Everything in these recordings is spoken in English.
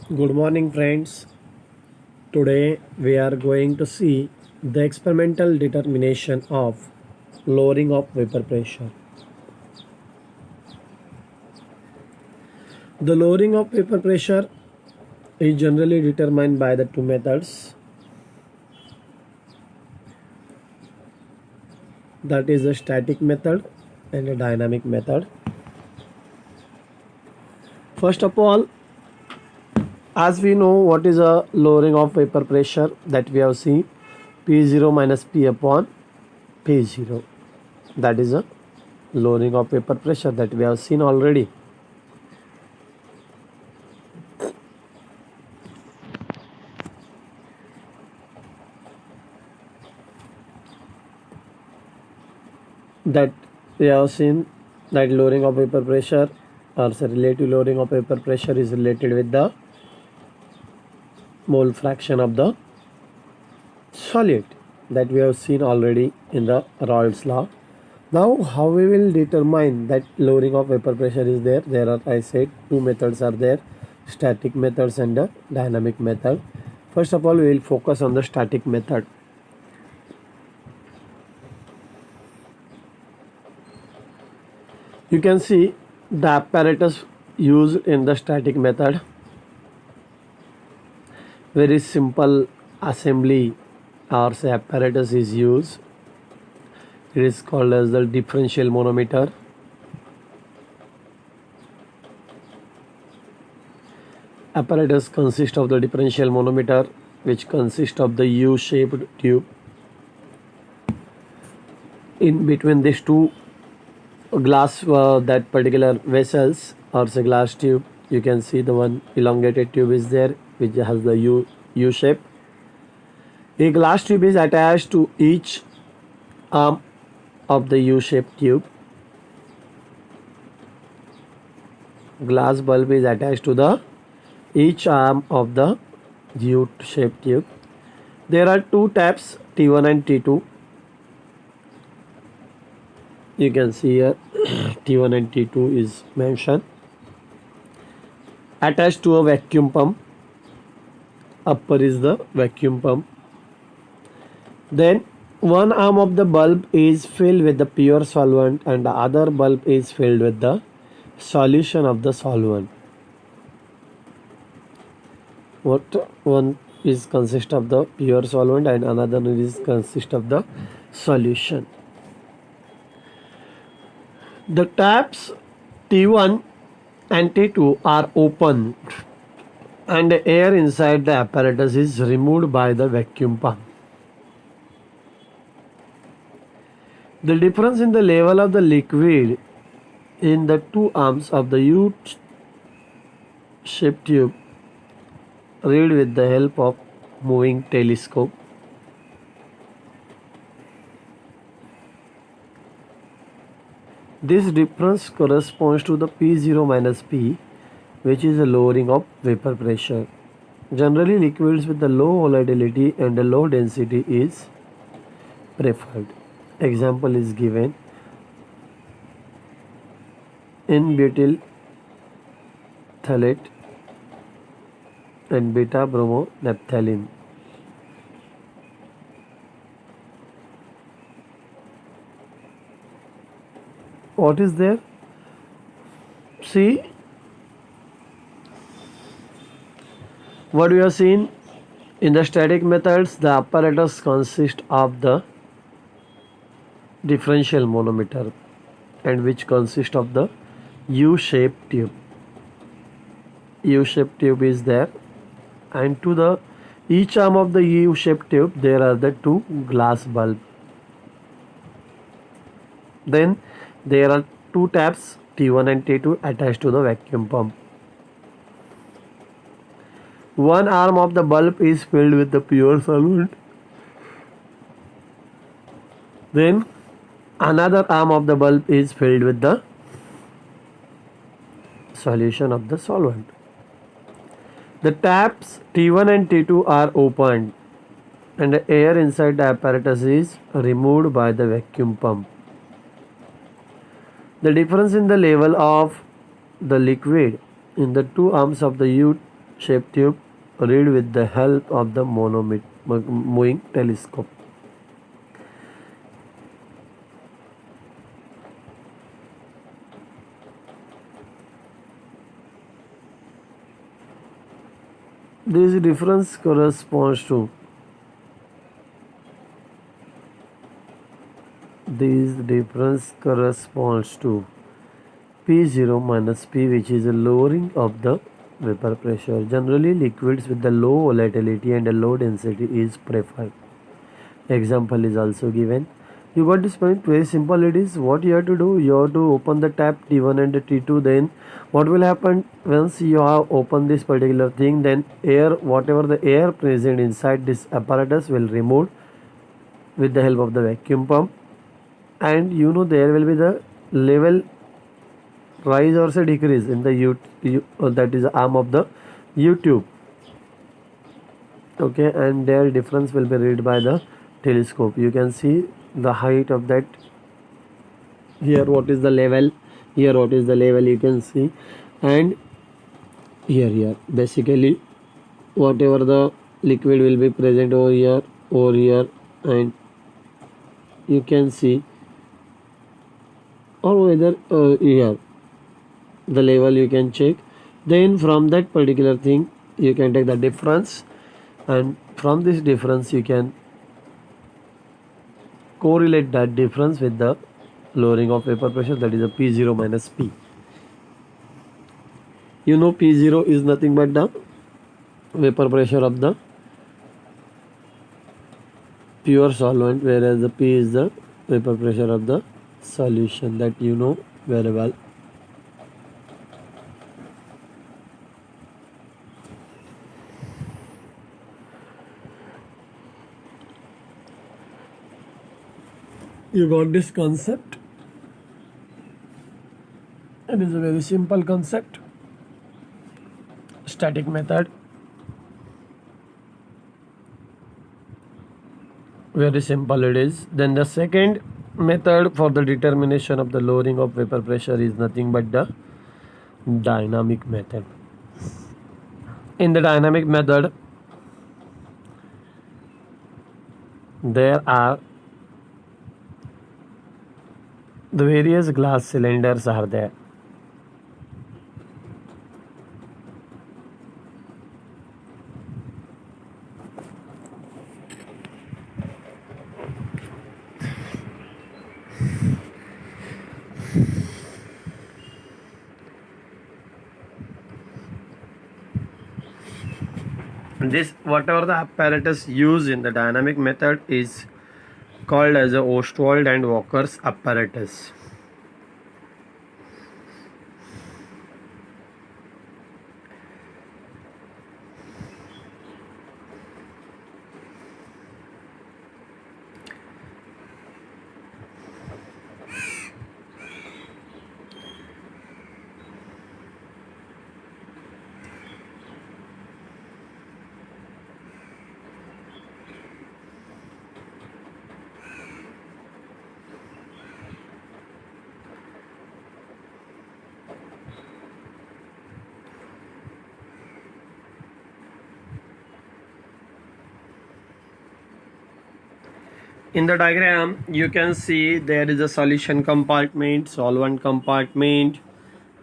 Good morning, friends. Today we are going to see the experimental determination of lowering of vapor pressure. The lowering of vapor pressure is generally determined by the two methods, that is a static method and a dynamic method. First of all, as we know what is a lowering of vapor pressure, that we have seen P0 minus P upon P0, that is a lowering of vapor pressure that we have seen already. That we have seen that lowering of vapor pressure or relative lowering of vapor pressure is related with the mole fraction of the solid, that we have seen already in the Raoult's law. Now how we will determine that lowering of vapor pressure is there? There are, I said, two methods are there, static methods and the dynamic method. First of all, we will focus on the static method. You can see the apparatus used in the static method. Very simple assembly or say apparatus is used. It is called as the differential manometer. Apparatus consists of the differential manometer, which consists of the U-shaped tube. In between these two glass that particular vessels or say glass tube, you can see the one elongated tube is there which has the U shape. A glass tube is attached to each arm of the U-shaped tube. Glass bulb is attached to the each arm of the U-shaped tube. There are two taps, T1 and T2. You can see here T1 and T2 is mentioned. Attached to a vacuum pump. Upper is the vacuum pump. Then one arm of the bulb is filled with the pure solvent and the other bulb is filled with the solution of the solvent. One is consist of the pure solvent and another is consist of the solution. The taps T1 and T2 are open and the air inside the apparatus is removed by the vacuum pump. The difference in the level of the liquid in the two arms of the U-shaped tube read with the help of moving telescope. This difference corresponds to the P0 minus P, which is a lowering of vapor pressure. Generally, liquids with the low volatility and the low density is preferred. Example is given: N-butyl phthalate and beta bromonaphthalene. What is there? See what we have seen in the static methods. The apparatus consists of the differential manometer and which consists of the U-shaped tube. U-shaped tube is there, and to the each arm of the U-shaped tube there are the two glass bulbs. Then there are two taps T1 and T2 attached to the vacuum pump. One arm of the bulb is filled with the pure solvent. Then another arm of the bulb is filled with the solution of the solvent. The taps T1 and T2 are opened and the air inside the apparatus is removed by the vacuum pump. The difference in the level of the liquid in the two arms of the shape tube read with the help of the moving telescope. This difference corresponds to P0 minus P, which is a lowering of the vapor pressure. Generally, liquids with the low volatility and a low density is preferred. Example is also given. You got this point? Very simple it is. What you have to do, you have to open the tap T1 and T2. Then what will happen once you have opened this particular thing, then air, whatever the air present inside this apparatus will remove with the help of the vacuum pump, and there will be the level rise or say decrease in the that is the arm of the U tube. Okay, and their difference will be read by the telescope. You can see the height of that. Here what is the level, here what is the level, you can see, and here basically whatever the liquid will be present over here, and you can see, or whether here the level you can check. Then from that particular thing you can take the difference, and from this difference you can correlate that difference with the lowering of vapor pressure, that is a P0 minus P. P0 is nothing but the vapor pressure of the pure solvent, whereas the P is the vapor pressure of the solution, that you know very well. You got this concept? It is a very simple concept. Static method. Very simple it is. Then the second method for the determination of the lowering of vapor pressure is nothing but the dynamic method. In the dynamic method, there are the various glass cylinders are there. This, whatever the apparatus used in the dynamic method, is called as a Ostwald and Walker's apparatus. In the diagram you can see there is a solution compartment, solvent compartment,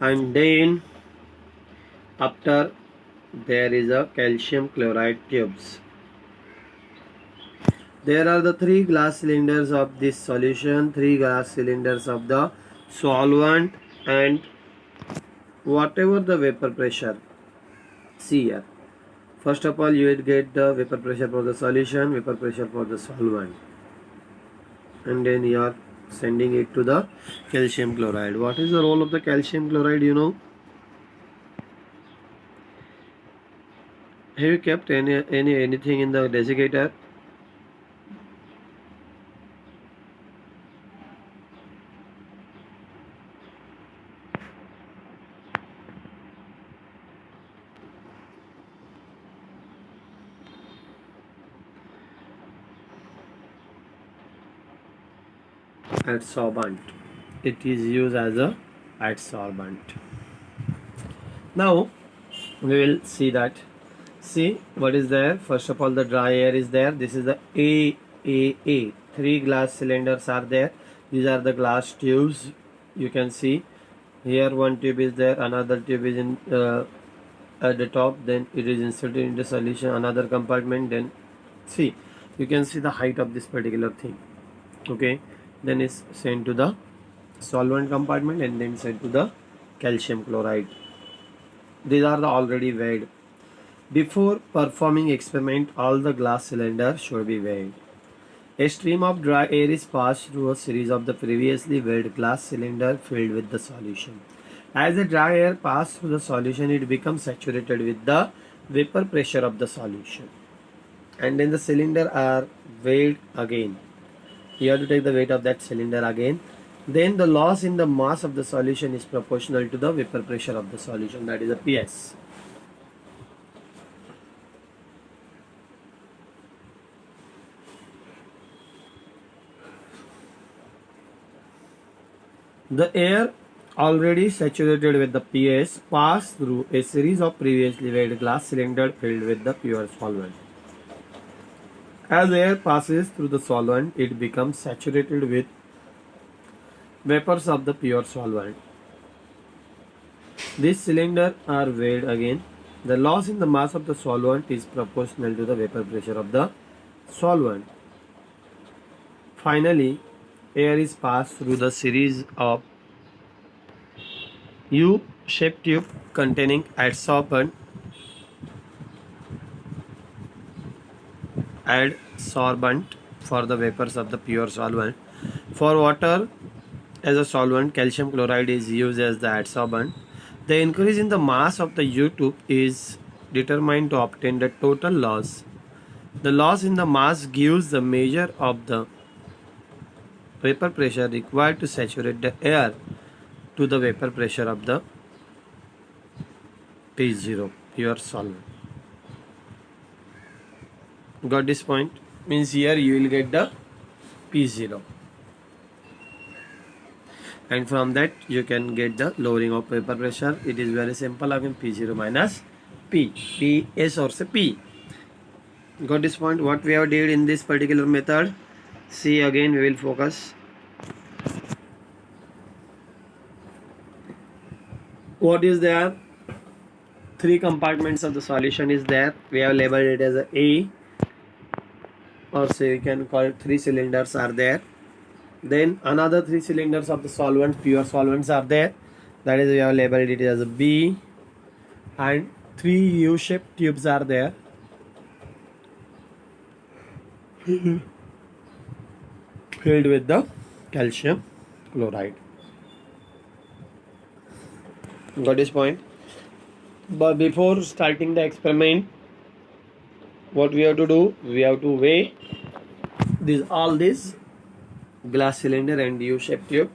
and then after there is a calcium chloride tubes. There are the 3 glass cylinders of this solution, 3 glass cylinders of the solvent, and whatever the vapor pressure. See here, first of all you will get the vapor pressure for the solution, vapor pressure for the solvent, and then you are sending it to the calcium chloride. What is the role of the calcium chloride? Have you kept anything in the desiccator? Adsorbent. It is used as a adsorbent. Now we will see that. See what is there. First of all, the dry air is there. This is the AAA. Three glass cylinders are there. These are the glass tubes. You can see here one tube is there, another tube is in at the top, then it is inserted into solution, another compartment. Then see, you can see the height of this particular thing. Okay, then it's sent to the solvent compartment and then sent to the calcium chloride. These are the already weighed. Before performing experiment, all the glass cylinders should be weighed. A stream of dry air is passed through a series of the previously weighed glass cylinder filled with the solution. As the dry air passes through the solution, it becomes saturated with the vapor pressure of the solution. And then the cylinder are weighed again. You have to take the weight of that cylinder again. Then the loss in the mass of the solution is proportional to the vapor pressure of the solution, that is the PS. The air already saturated with the PS passed through a series of previously weighed glass cylinders filled with the pure solvent. As air passes through the solvent, it becomes saturated with vapors of the pure solvent. These cylinders are weighed again. The loss in the mass of the solvent is proportional to the vapor pressure of the solvent. Finally, air is passed through the series of U-shaped tube containing adsorbent for the vapors of the pure solvent. For water as a solvent, calcium chloride is used as the adsorbent. The increase in the mass of the U-tube is determined to obtain the total loss. The loss in the mass gives the measure of the vapor pressure required to saturate the air to the vapor pressure of the P0, pure solvent. Got this point? Means here you will get the P0. And from that you can get the lowering of vapor pressure. It is very simple. Again, P0 minus P. PS or say P. Got this point? What we have did in this particular method? See, again we will focus. What is there? Three compartments of the solution is there. We have labeled it as A, or say you can call it three cylinders are there. Then another three cylinders of the solvent, pure solvents are there. That is, we have labeled it as a B, and three U-shaped tubes are there. Filled with the calcium chloride. Got this point? But before starting the experiment, what we have to do? We have to weigh all this glass cylinder and U-shaped tube.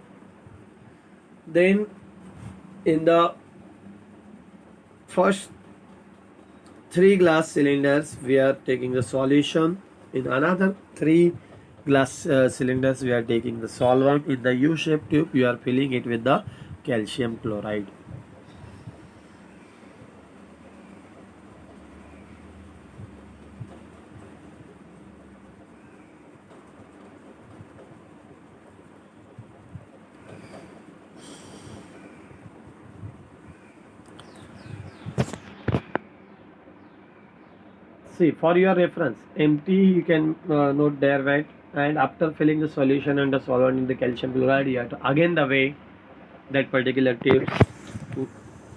Then in the first three glass cylinders we are taking the solution. In another three glass cylinders we are taking the solvent. In the U-shaped tube you are filling it with the calcium chloride. See, for your reference, empty you can note there, right? And after filling the solution and the solvent in the calcium chloride, you have to again the weigh that particular tube.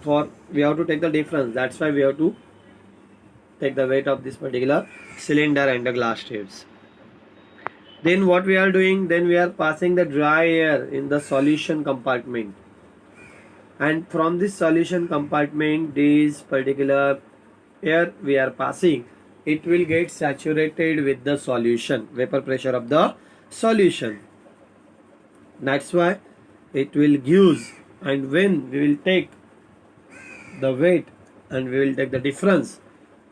For we have to take the difference. That's why we have to take the weight of this particular cylinder and the glass tubes. Then what we are doing? Then we are passing the dry air in the solution compartment, and from this solution compartment, this particular air we are passing, it will get saturated with the solution, vapor pressure of the solution. That's why it will give, and when we will take the weight and we will take the difference,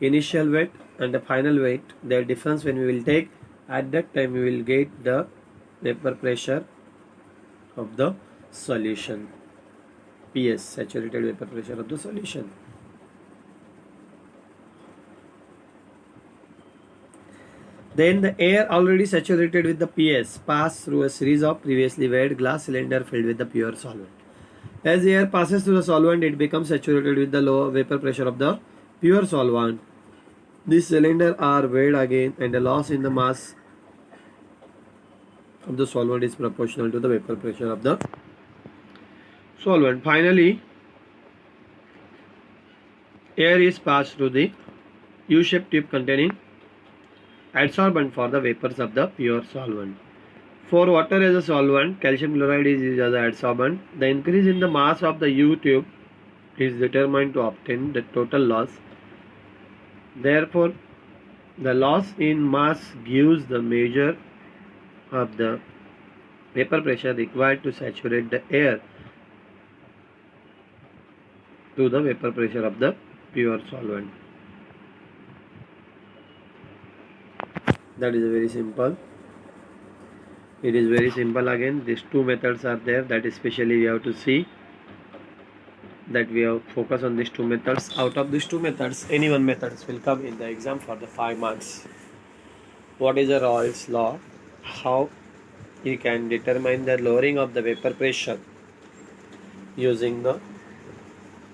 initial weight and the final weight, the difference when we will take, at that time we will get the vapor pressure of the solution, PS, saturated vapor pressure of the solution. Then the air already saturated with the PS pass through a series of previously weighed glass cylinder filled with the pure solvent. As the air passes through the solvent, it becomes saturated with the low vapor pressure of the pure solvent. These cylinders are weighed again, and the loss in the mass of the solvent is proportional to the vapor pressure of the solvent. Finally, air is passed through the U-shaped tube containing adsorbent for the vapors of the pure solvent. For water as a solvent, calcium chloride is used as an adsorbent. The increase in the mass of the U tube is determined to obtain the total loss. Therefore, the loss in mass gives the measure of the vapor pressure required to saturate the air to the vapor pressure of the pure solvent. That is very simple. It is very simple again. These two methods are there, that especially we have to see that we have focus on these two methods. Out of these two methods, any one methods will come in the exam for the 5 marks. What is the Raoult's law? How you can determine the lowering of the vapor pressure using the,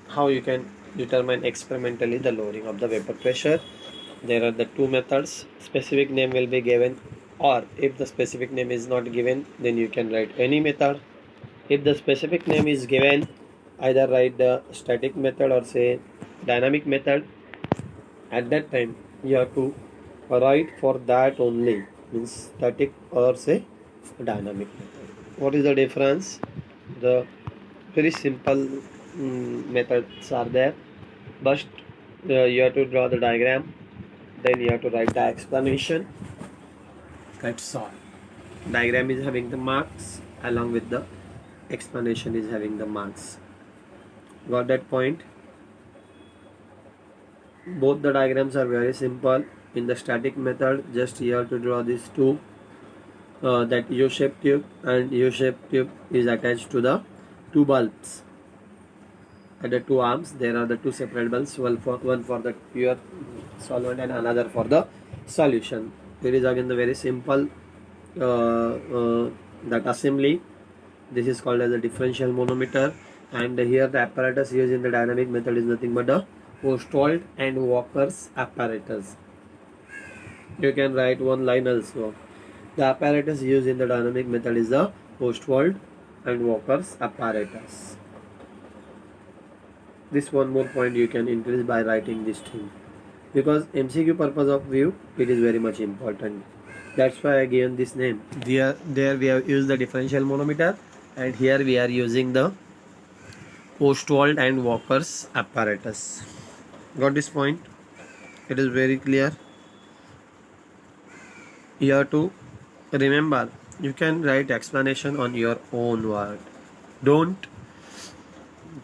how you can determine experimentally the lowering of the vapor pressure. There are the two methods. Specific name will be given, or if the specific name is not given, then you can write any method. If the specific name is given, either write the static method or say dynamic method. At that time you have to write for that only, means static or say dynamic method. What is the difference? The very simple methods are there. First you have to draw the diagram, then you have to write the explanation. That's all. Diagram is having the marks, along with the explanation is having the marks. Got that point? Both the diagrams are very simple. In the static method, just you have to draw these two, that U-shaped tube, and U-shaped tube is attached to the two bulbs. At the two arms there are the two separate bulbs, one for the pure solvent and another for the solution. It is again the very simple that assembly. This is called as a differential manometer, and here the apparatus used in the dynamic method is nothing but the Ostwald and Walker's apparatus. You can write one line also. The apparatus used in the dynamic method is the Ostwald and Walker's apparatus. This one more point you can increase by writing this thing, because MCQ purpose of view, it is very much important. That's why I given this name. There we have used the differential manometer, and here we are using the Ostwald and Walker's apparatus. Got this point? It is very clear. You have to remember, you can write explanation on your own word. Don't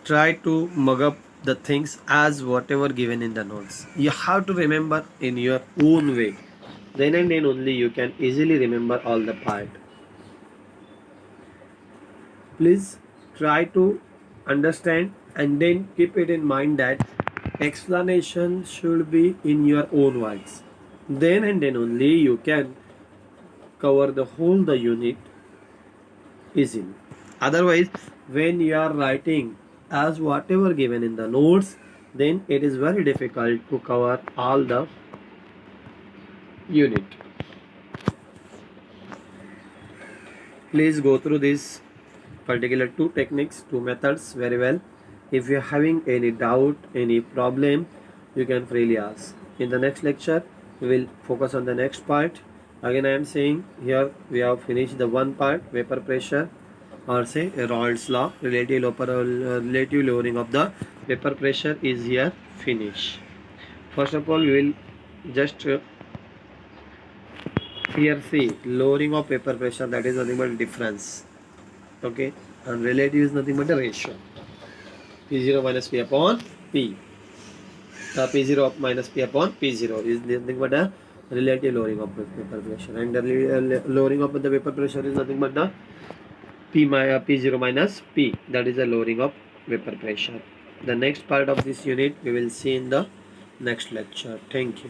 try to mug up the things as whatever given in the notes. You have to remember in your own way. Then and then only you can easily remember all the part. Please try to understand and then keep it in mind that explanation should be in your own words. Then and then only you can cover the whole the unit easily. Otherwise, when you are writing as whatever given in the notes, then it is very difficult to cover all the unit. Please go through these particular two techniques, two methods very well. If you are having any doubt, any problem, you can freely ask. In the next lecture, we will focus on the next part. Again, I am saying here we have finished the one part, vapor pressure, or say Raoult's law, relative lowering of the vapor pressure is here finished. First of all, we will just here see lowering of vapor pressure, that is nothing but difference. Okay, and relative is nothing but a ratio. P0 minus P upon P. P0 minus P upon P0 is nothing but a relative lowering of vapor pressure, and the lowering of the vapor pressure is nothing but the P0 minus P, that is the lowering of vapor pressure. The next part of this unit we will see in the next lecture. Thank you.